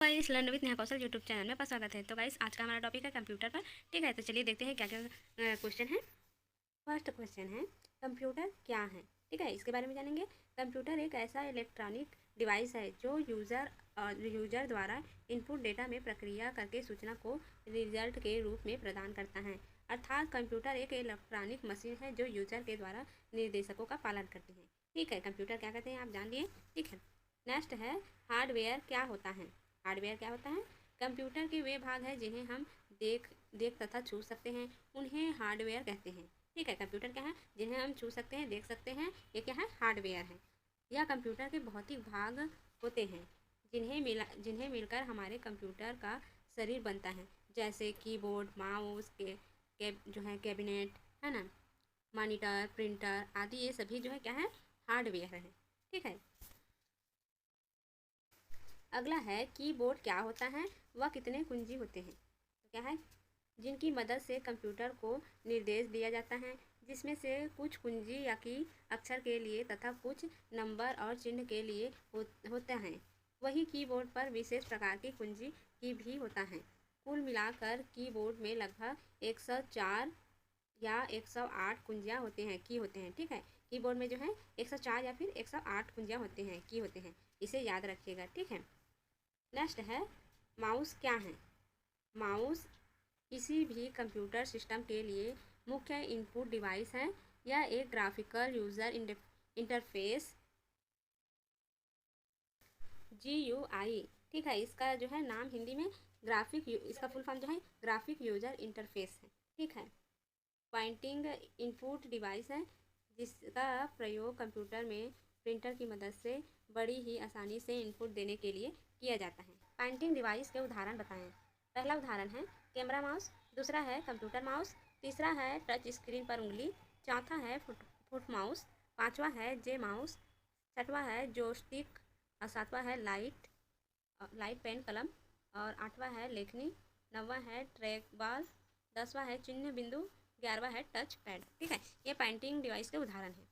Guys learn with Neha Kaushal YouTube channel में आपका स्वागत है। तो गाइस आज का हमारा टॉपिक है कंप्यूटर पर। ठीक है, तो चलिए देखते हैं क्या क्या क्वेश्चन है। फर्स्ट क्वेश्चन है कंप्यूटर क्या है। ठीक है, इसके बारे में जानेंगे। कंप्यूटर एक ऐसा इलेक्ट्रॉनिक डिवाइस है जो यूजर द्वारा इनपुट डेटा में प्रक्रिया करके सूचना को रिजल्ट के रूप में प्रदान करता है। अर्थात कंप्यूटर एक इलेक्ट्रॉनिक मशीन है जो यूजर के द्वारा निर्देशकों का पालन करती है। ठीक है, कंप्यूटर क्या कहते हैं आप जान लिए। ठीक है, नेक्स्ट है हार्डवेयर क्या होता है। हार्डवेयर क्या होता है? कंप्यूटर के वे भाग हैं जिन्हें हम देख तथा छू सकते हैं, उन्हें हार्डवेयर कहते हैं। ठीक है, कंप्यूटर क्या है? जिन्हें हम छू सकते हैं, देख सकते हैं, ये क्या है? हार्डवेयर है। यह कंप्यूटर के भौतिक भाग होते हैं जिन्हें मिलकर हमारे कंप्यूटर का शरीर बनता है, जैसे कीबोर्ड, माउस जो है कैबिनेट है ना, मॉनिटर, प्रिंटर आदि, ये सभी जो है क्या है? हार्डवेयर है। ठीक है, अगला है कीबोर्ड क्या होता है, वह कितने कुंजी होते हैं। तो क्या है? जिनकी मदद से कंप्यूटर को निर्देश दिया जाता है, जिसमें से कुछ कुंजी या की अक्षर के लिए तथा कुछ नंबर और चिन्ह के लिए होते हैं। वही कीबोर्ड पर विशेष प्रकार की कुंजी की भी होता है। कुल मिलाकर कीबोर्ड में लगभग 104 या 108 कुंजियाँ होते हैं। ठीक है, कीबोर्ड में जो है 104 या फिर 108 कुंजियाँ होते हैं। इसे याद रखिएगा। ठीक है, नेक्स्ट है माउस क्या है। माउस किसी भी कंप्यूटर सिस्टम के लिए मुख्य इनपुट डिवाइस है। यह एक ग्राफिकल यूज़र इंटरफेस GUI। ठीक है, इसका जो है नाम हिंदी में इसका फुल फॉर्म जो है ग्राफिक यूज़र इंटरफेस है। ठीक है, पॉइंटिंग इनपुट डिवाइस है जिसका प्रयोग कंप्यूटर में प्रिंटर की मदद से बड़ी ही आसानी से इनपुट देने के लिए किया जाता है। पॉइंटिंग डिवाइस के उदाहरण बताएं। पहला उदाहरण है कैमरा माउस, दूसरा है कंप्यूटर माउस, तीसरा है टच स्क्रीन पर उंगली, चौथा है फुट माउस, पांचवा है जे माउस, छठवां है जोस्टिक, और सातवां है लाइट पेन कलम, और आठवां है लेखनी, नौवां है ट्रैक बॉल, 10वां है चिन्ह बिंदु, 11वां है टच पैड। ठीक है, ये पेंटिंग डिवाइस के उदाहरण है।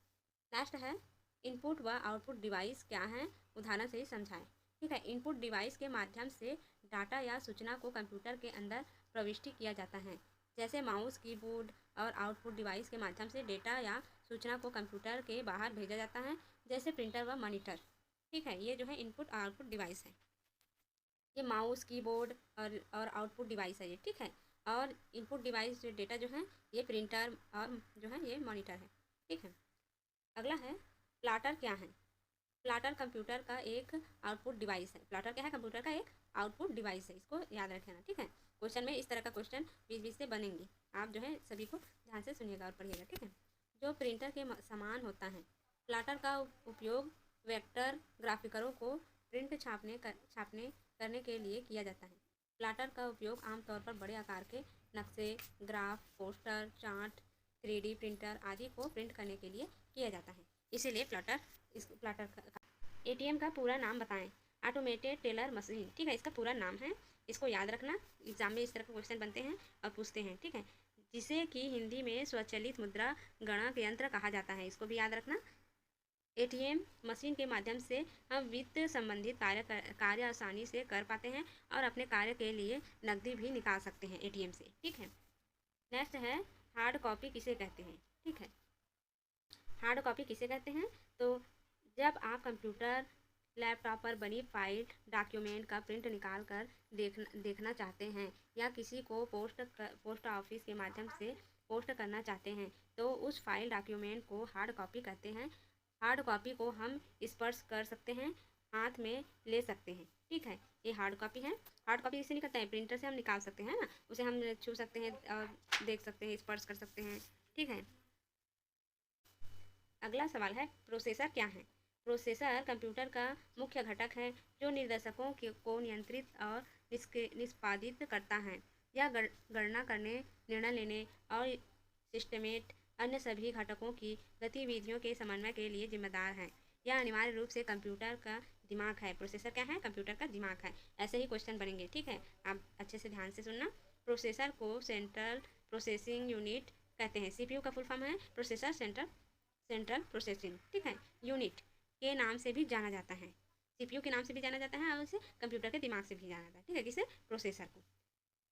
नेक्स्ट है इनपुट व आउटपुट डिवाइस क्या है, उदाहरण से ही समझाएं। ठीक है, इनपुट डिवाइस के माध्यम से डाटा या सूचना को कंप्यूटर के अंदर प्रविष्टि किया जाता है, जैसे माउस, कीबोर्ड, और आउटपुट डिवाइस के माध्यम से डेटा या सूचना को कंप्यूटर के बाहर भेजा जाता है, जैसे प्रिंटर व मॉनिटर। ठीक है, ये जो है इनपुट और आउटपुट डिवाइस है। ये माउस, कीबोर्ड और आउटपुट डिवाइस है ये। ठीक है, और इनपुट डिवाइस जो डेटा जो है ये प्रिंटर और जो है ये मॉनिटर है। ठीक है, अगला है प्लाटर क्या है। प्लाटर कंप्यूटर का एक आउटपुट डिवाइस है। प्लाटर क्या है? कंप्यूटर का एक आउटपुट डिवाइस है, इसको याद रखना। ठीक है, क्वेश्चन में इस तरह का क्वेश्चन बीच बीच से बनेंगे, आप जो है सभी को ध्यान से सुनिएगा और पढ़िएगा। ठीक है, जो प्रिंटर के समान होता है। प्लाटर का उपयोग वेक्टर ग्राफिकरों को प्रिंट छापने करने के लिए किया जाता है। प्लाटर का उपयोग आमतौर पर बड़े आकार के नक्शे, graph, poster, chart, 3D printer आदि को प्रिंट करने के लिए किया जाता है, इसीलिए प्लाटर का ATM का पूरा नाम बताएं। Automated teller machine. ठीक है, इसका पूरा नाम है, इसको याद रखना। एग्जाम में इस तरह के क्वेश्चन बनते हैं और पूछते हैं। ठीक है, जिसे कि हिंदी में स्वचालित मुद्रा गणक यंत्र कहा जाता है, इसको भी याद रखना। ATM मशीन के माध्यम से हम वित्त संबंधित कार्य आसानी से कर पाते हैं और अपने कार्य के लिए नकदी भी निकाल सकते हैं ATM से। ठीक है, नेक्स्ट है हार्ड कॉपी किसे कहते हैं। ठीक है, हार्ड कॉपी किसे कहते हैं? तो जब आप कंप्यूटर, लैपटॉप पर बनी फाइल, डॉक्यूमेंट का प्रिंट निकाल कर देखना चाहते हैं या किसी को पोस्ट ऑफिस के माध्यम से पोस्ट करना चाहते हैं, तो उस फाइल डॉक्यूमेंट को हार्ड कॉपी कहते हैं। हार्ड कॉपी को हम स्पर्श कर सकते हैं, हाथ में ले सकते हैं। ठीक है, ये हार्ड कॉपी है। हार्ड कॉपी किससे निकलता है? प्रिंटर से हम निकाल सकते हैं ना, उसे हम छू सकते हैं और देख सकते हैं, स्पर्श कर सकते हैं। ठीक है, अगला सवाल है प्रोसेसर क्या है। प्रोसेसर कंप्यूटर का मुख्य घटक है जो निर्देशकों को नियंत्रित और निष्पादित करता है। यह गणना करने, निर्णय लेने और सिस्टमेट अन्य सभी घटकों की गतिविधियों के समन्वय के लिए जिम्मेदार है। यह अनिवार्य रूप से कंप्यूटर का दिमाग है। प्रोसेसर क्या है? कंप्यूटर का दिमाग है। ऐसे ही क्वेश्चन बनेंगे। ठीक है, आप अच्छे से ध्यान से सुनना। प्रोसेसर को सेंट्रल प्रोसेसिंग यूनिट कहते हैं। CPU का फुल फॉर्म है प्रोसेसर सेंट्रल प्रोसेसिंग, ठीक है, यूनिट के नाम से भी जाना जाता है। CPU के नाम से भी जाना जाता है और इसे कंप्यूटर के दिमाग से भी जाना जाता है, ठीक है, किसे, प्रोसेसर को।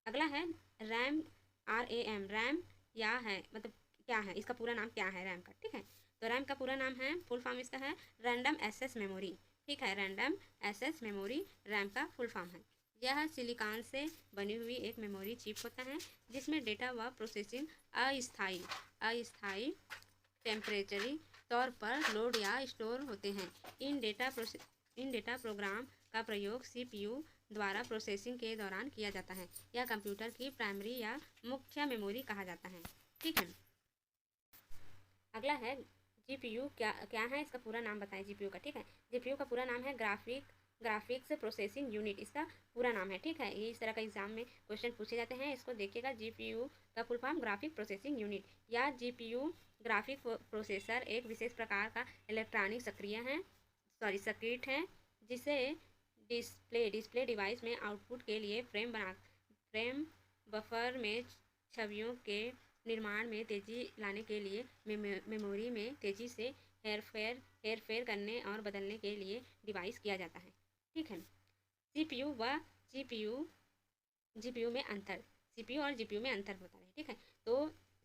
अगला है रैम, RAM, रैम या है मतलब क्या है, इसका पूरा नाम क्या है रैम का, ठीक है। तो रैम का पूरा नाम है, फुल फॉर्म इसका है रैंडम एक्सेस मेमोरी, ठीक है, रैंडम एक्सेस मेमोरी रैम का फुल फॉर्म है। यह सिलिकॉन से बनी हुई एक मेमोरी चिप होता है जिसमें डेटा व प्रोसेसिंग अस्थायी टेम्परेचरी तौर पर लोड या स्टोर होते हैं। इन डेटा प्रोग्राम का प्रयोग CPU द्वारा प्रोसेसिंग के दौरान किया जाता है। यह कंप्यूटर की प्राइमरी या मुख्य मेमोरी कहा जाता है, ठीक है। अगला है GPU, क्या है, इसका पूरा नाम बताएं GPU का, ठीक है। GPU का पूरा नाम है ग्राफिक्स प्रोसेसिंग यूनिट, इसका पूरा नाम है, ठीक है। ये इस तरह का एग्जाम में क्वेश्चन पूछे जाते हैं, इसको देखिएगा। GPU का full form graphic processing unit या GPU ग्राफिक प्रोसेसर एक विशेष प्रकार का इलेक्ट्रॉनिक सर्किट है जिसे डिस्प्ले डिवाइस में आउटपुट के लिए फ्रेम बफर में छवियों के निर्माण में तेजी लाने के लिए मेमोरी में तेजी से हेरफेर करने और बदलने के लिए डिवाइस किया जाता है, ठीक है। CPU व GPU में अंतर, CPU और GPU में अंतर होता है, ठीक है। तो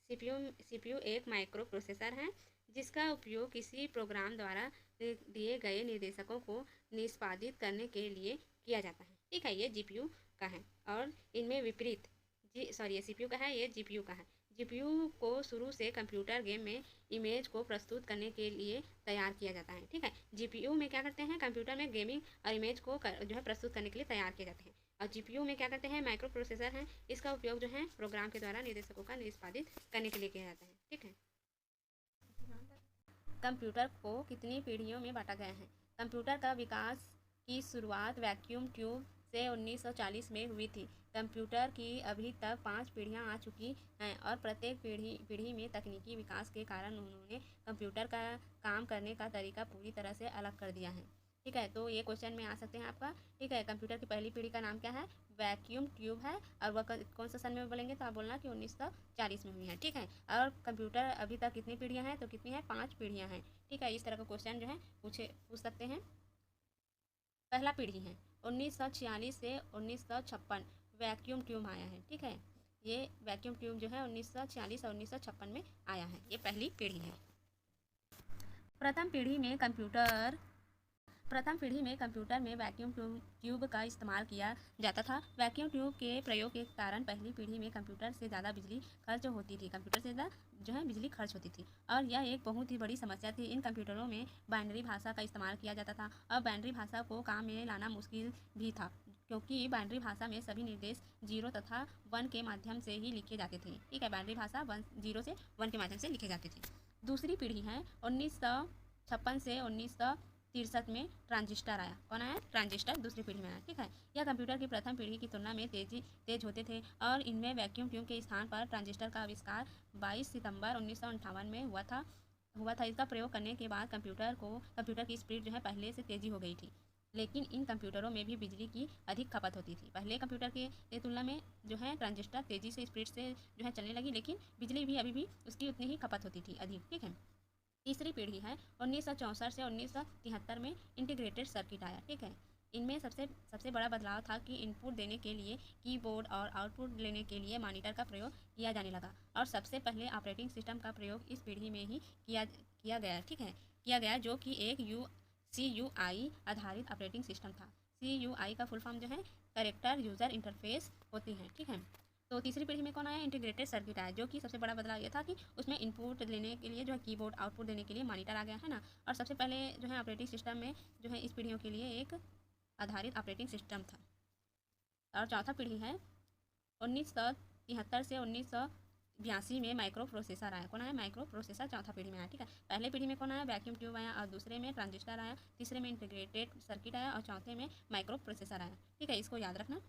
CPU एक माइक्रो प्रोसेसर है जिसका उपयोग किसी प्रोग्राम द्वारा दिए गए निर्देशकों को निष्पादित करने के लिए किया जाता है, ठीक है। ये GPU का है। और इनमें विपरीत ये CPU का है, ये GPU का है। GPU को शुरू से कंप्यूटर गेम में इमेज को प्रस्तुत करने के लिए तैयार किया जाता है, ठीक है। GPU में क्या करते हैं, कंप्यूटर में गेमिंग और इमेज को जो है प्रस्तुत करने के लिए तैयार किए जाते हैं। और GPU में क्या करते हैं, माइक्रो प्रोसेसर है, इसका उपयोग जो है प्रोग्राम के द्वारा निर्देशकों का निष्पादित करने के लिए किया जाता है, ठीक है। कंप्यूटर को कितनी पीढ़ियों में बांटा गया है। कंप्यूटर का विकास की शुरुआत वैक्यूम ट्यूब से 1940 में हुई थी। कंप्यूटर की अभी तक 5 पीढ़ियां आ चुकी हैं और प्रत्येक पीढ़ी में तकनीकी विकास के कारण उन्होंने कंप्यूटर का काम करने का तरीका पूरी तरह से अलग कर दिया है, ठीक है। तो ये क्वेश्चन में आ सकते हैं आपका, ठीक है। कंप्यूटर की पहली पीढ़ी का नाम क्या है, वैक्यूम ट्यूब है, और वह कौन सा सन में बोलेंगे तो आप बोलना कि 1940 में हुई है, ठीक है। और कंप्यूटर अभी तक कितनी पीढ़ियां हैं, तो कितनी है, 5 पीढ़ियां हैं, ठीक है। इस तरह का क्वेश्चन जो है पूछ सकते हैं। पहला पीढ़ी है 1946 से 1956 वैक्यूम ट्यूब आया है, ठीक है। ये वैक्यूम ट्यूब जो है 1946 और 1956 में आया है, ये पहली पीढ़ी है। प्रथम पीढ़ी में कंप्यूटर में वैक्यूम ट्यूब का इस्तेमाल किया जाता था। वैक्यूम ट्यूब के प्रयोग के कारण पहली पीढ़ी में कंप्यूटर से ज़्यादा बिजली खर्च होती थी, जो है बिजली खर्च होती थी, और यह एक बहुत ही बड़ी समस्या थी। इन कंप्यूटरों में बाइनरी भाषा का इस्तेमाल किया जाता था और बाइनरी भाषा को काम में लाना मुश्किल भी था क्योंकि बाइनरी भाषा में सभी निर्देश 0 तथा 1 के माध्यम से ही लिखे जाते थे, ठीक है। बाइनरी भाषा 0 से 1 के माध्यम से लिखे जाते थे। दूसरी पीढ़ी है 1956 से 1963 में ट्रांजिस्टर आया। कौन आया, ट्रांजिस्टर दूसरी पीढ़ी में आया, ठीक है। यह कंप्यूटर की प्रथम पीढ़ी की तुलना में तेज होते थे और इनमें वैक्यूम ट्यूब के स्थान पर ट्रांजिस्टर का आविष्कार 22 सितंबर 1958 में हुआ था। इसका प्रयोग करने के बाद कंप्यूटर की स्पीड जो है पहले से तेजी हो गई थी, लेकिन इन कंप्यूटरों में भी बिजली की अधिक खपत होती थी। पहले कंप्यूटर के तुलना में जो है ट्रांजिस्टर तेजी से स्पीड से जो है चलने लगी, लेकिन बिजली भी अभी भी उसकी उतनी ही खपत होती थी अधिक, ठीक है। तीसरी पीढ़ी है 1964 से 1973 में इंटीग्रेटेड सर्किट आया, ठीक है। इनमें सबसे बड़ा बदलाव था कि इनपुट देने के लिए कीबोर्ड और आउटपुट लेने के लिए मॉनिटर का प्रयोग किया जाने लगा, और सबसे पहले ऑपरेटिंग सिस्टम का प्रयोग इस पीढ़ी में ही किया गया, ठीक है, जो कि एक CUI आधारित ऑपरेटिंग सिस्टम था। CUI का फुल फॉर्म जो है कैरेक्टर यूज़र इंटरफेस होती है, ठीक है। तो तीसरी पीढ़ी में कौन आया, इंटीग्रेटेड सर्किट आया, जो कि सबसे बड़ा बदलाव ये था कि उसमें इनपुट लेने के लिए जो है कीबोर्ड, आउटपुट देने के लिए मॉनिटर आ गया है ना। और सबसे पहले जो है ऑपरेटिंग सिस्टम में जो है इस पीढ़ियों के लिए एक आधारित ऑपरेटिंग सिस्टम था। और चौथा पीढ़ी है 1973 से 1982 में माइक्रो प्रोसेसर आया। कौन आया, माइक्रो प्रोसेसर चौथा पीढ़ी में आया, ठीक है। पहले पीढ़ी में कौन आया, वैक्यूम ट्यूब आया, और दूसरे में ट्रांजिस्टर आया, तीसरे में इंटीग्रेटेड सर्किट आया, और चौथे में माइक्रो प्रोसेसर आया, ठीक है। इसको याद रखना।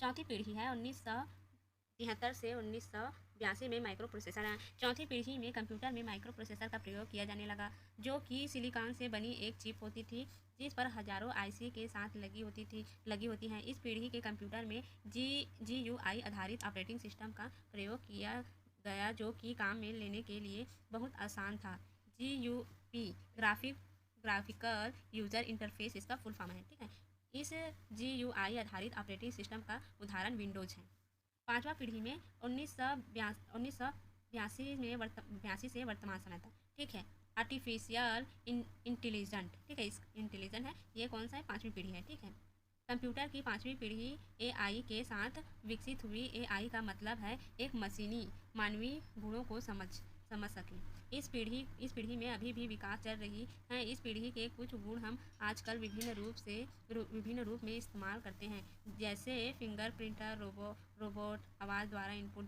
चौथी पीढ़ी है 1973 से 1982 में माइक्रो प्रोसेसर आया। चौथी पीढ़ी में कंप्यूटर में माइक्रो प्रोसेसर का प्रयोग किया जाने लगा, जो कि सिलिकॉन से बनी एक चिप होती थी जिस पर हजारों IC के साथ लगी होती हैं। इस पीढ़ी के कंप्यूटर में GUI आधारित ऑपरेटिंग सिस्टम का प्रयोग किया गया, जो कि काम में लेने के लिए बहुत आसान था। GUP ग्राफिकल यूजर इंटरफेस इसका फुल फॉर्म है। ठीक है, इस GUI आधारित ऑपरेटिंग सिस्टम का उदाहरण विंडोज है। 5वां पीढ़ी में 1982 में 82 से वर्तमान समय तक। ठीक है, आर्टिफिशियल इंटेलिजेंट, ठीक है, इस इंटेलिजेंट है, ये कौन सा है, 5वीं पीढ़ी है। ठीक है, कंप्यूटर की 5वीं पीढ़ी AI के साथ विकसित हुई। AI का मतलब है एक मशीनी मानवीय गुणों को समझ सके। इस पीढ़ी में अभी भी विकास चल रही है। इस पीढ़ी के कुछ गुण हम आजकल विभिन्न रूप में इस्तेमाल करते हैं, जैसे फिंगर प्रिंटर, रोबोट, आवाज़ द्वारा इनपुट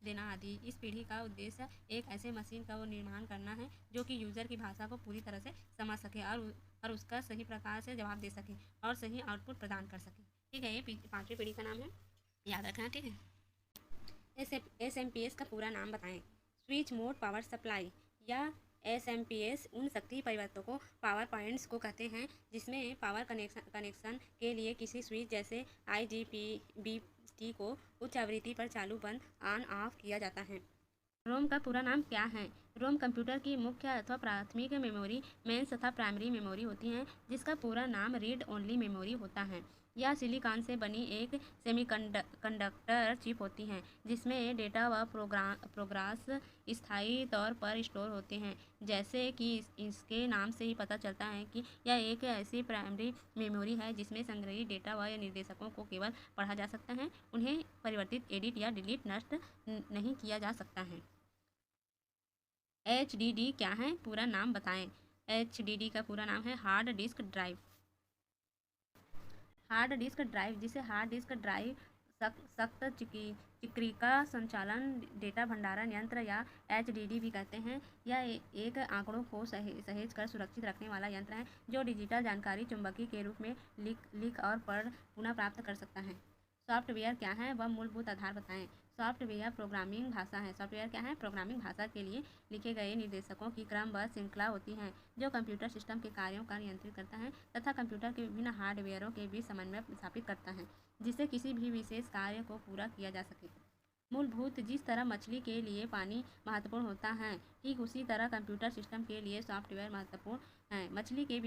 देना आदि। इस पीढ़ी का उद्देश्य एक ऐसे मशीन का निर्माण करना है जो कि यूज़र की भाषा को पूरी तरह से समझ सके और उसका सही प्रकार से जवाब दे सके और सही आउटपुट प्रदान कर सके। ठीक है, ये 5वीं पीढ़ी का नाम है, याद रखना। ठीक है, SMPS का पूरा नाम बताएं। स्विच मोड पावर सप्लाई या SMPS उन शक्ति परिवर्तकों पावर पॉइंट्स को कहते हैं जिसमें पावर कनेक्शन के लिए किसी स्विच जैसे IGBT को उच्च आवृत्ति पर चालू बंद ऑन ऑफ किया जाता है। रोम का पूरा नाम क्या है? रोम कंप्यूटर की मुख्य अथवा प्राथमिक मेमोरी, मेन्स तथा प्राइमरी मेमोरी होती हैं, जिसका पूरा नाम रीड ओनली मेमोरी होता है। यह सिलिकॉन से बनी एक सेमीकंडक्टर चिप होती है जिसमें डेटा व प्रोग्राम्स स्थायी तौर पर स्टोर होते हैं। जैसे कि इसके नाम से ही पता चलता है कि यह एक ऐसी प्राइमरी मेमोरी है जिसमें संग्रहित डेटा व निर्देशकों को केवल पढ़ा जा सकता है, उन्हें परिवर्तित, एडिट या डिलीट नष्ट नहीं किया जा सकता है। HDD क्या है? पूरा नाम बताएं। HDD का पूरा नाम है hard disk drive. Hard disk drive, जिसे हार्ड डिस्क ड्राइव सख्त चिक्रिका संचालन डेटा भंडारण यंत्र या HDD भी कहते हैं। यह एक आंकड़ों को सहेज कर सुरक्षित रखने वाला यंत्र है जो डिजिटल जानकारी चुंबकीय के रूप में लिख और पढ़ पुनः प्राप्त कर सकता है। सॉफ्टवेयर क्या है? वह मूलभूत आधार बताएं। सॉफ्टवेयर प्रोग्रामिंग भाषा है। सॉफ्टवेयर क्या है? प्रोग्रामिंग भाषा के लिए लिखे गए निर्देशकों की क्रमबद्ध श्रृंखला होती है जो कंप्यूटर सिस्टम के कार्यों का नियंत्रित करता है तथा कंप्यूटर के विभिन्न हार्डवेयरों के बीच समन्वय स्थापित करता है जिससे किसी भी विशेष कार्य को पूरा किया जा सके। मूलभूत, जिस तरह मछली के लिए पानी महत्वपूर्ण होता है, ठीक उसी तरह कंप्यूटर सिस्टम के लिए सॉफ्टवेयर महत्वपूर्ण है। मछली के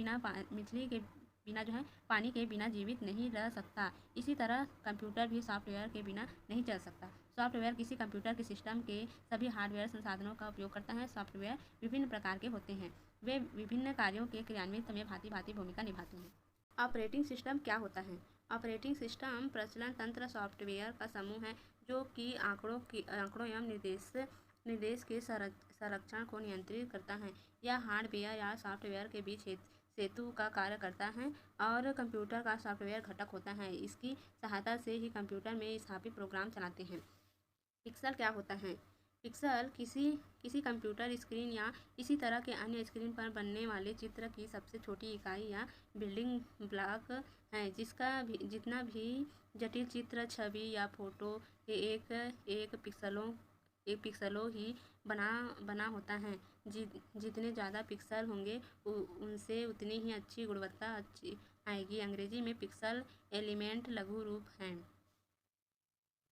बिना जो है पानी के बिना जीवित नहीं रह सकता, इसी तरह कंप्यूटर भी सॉफ्टवेयर के बिना नहीं चल सकता। सॉफ्टवेयर किसी कंप्यूटर के सिस्टम के सभी हार्डवेयर संसाधनों का उपयोग करता है। सॉफ्टवेयर विभिन्न प्रकार के होते हैं, वे विभिन्न कार्यों के क्रियान्वित में भांति भूमिका निभाते हैं। ऑपरेटिंग सिस्टम क्या होता है? ऑपरेटिंग सिस्टम प्रचलन तंत्र सॉफ्टवेयर का समूह है जो कि आंकड़ों एवं निर्देश के संरक्षण को नियंत्रित करता है। यह हार्डवेयर या सॉफ्टवेयर के बीच सेतु का कार्य करता है और कंप्यूटर का सॉफ्टवेयर घटक होता है। इसकी सहायता से ही कंप्यूटर में स्थापित प्रोग्राम चलाते हैं। पिक्सल क्या होता है? पिक्सल किसी कंप्यूटर स्क्रीन या इसी तरह के अन्य स्क्रीन पर बनने वाले चित्र की सबसे छोटी इकाई या बिल्डिंग ब्लॉक है जितना भी जटिल चित्र, छवि या फोटो एक पिक्सलों ही बना होता है। जितने ज़्यादा पिक्सल होंगे उनसे उतनी ही अच्छी गुणवत्ता आएगी। अंग्रेजी में पिक्सल एलिमेंट लघु रूप हैं।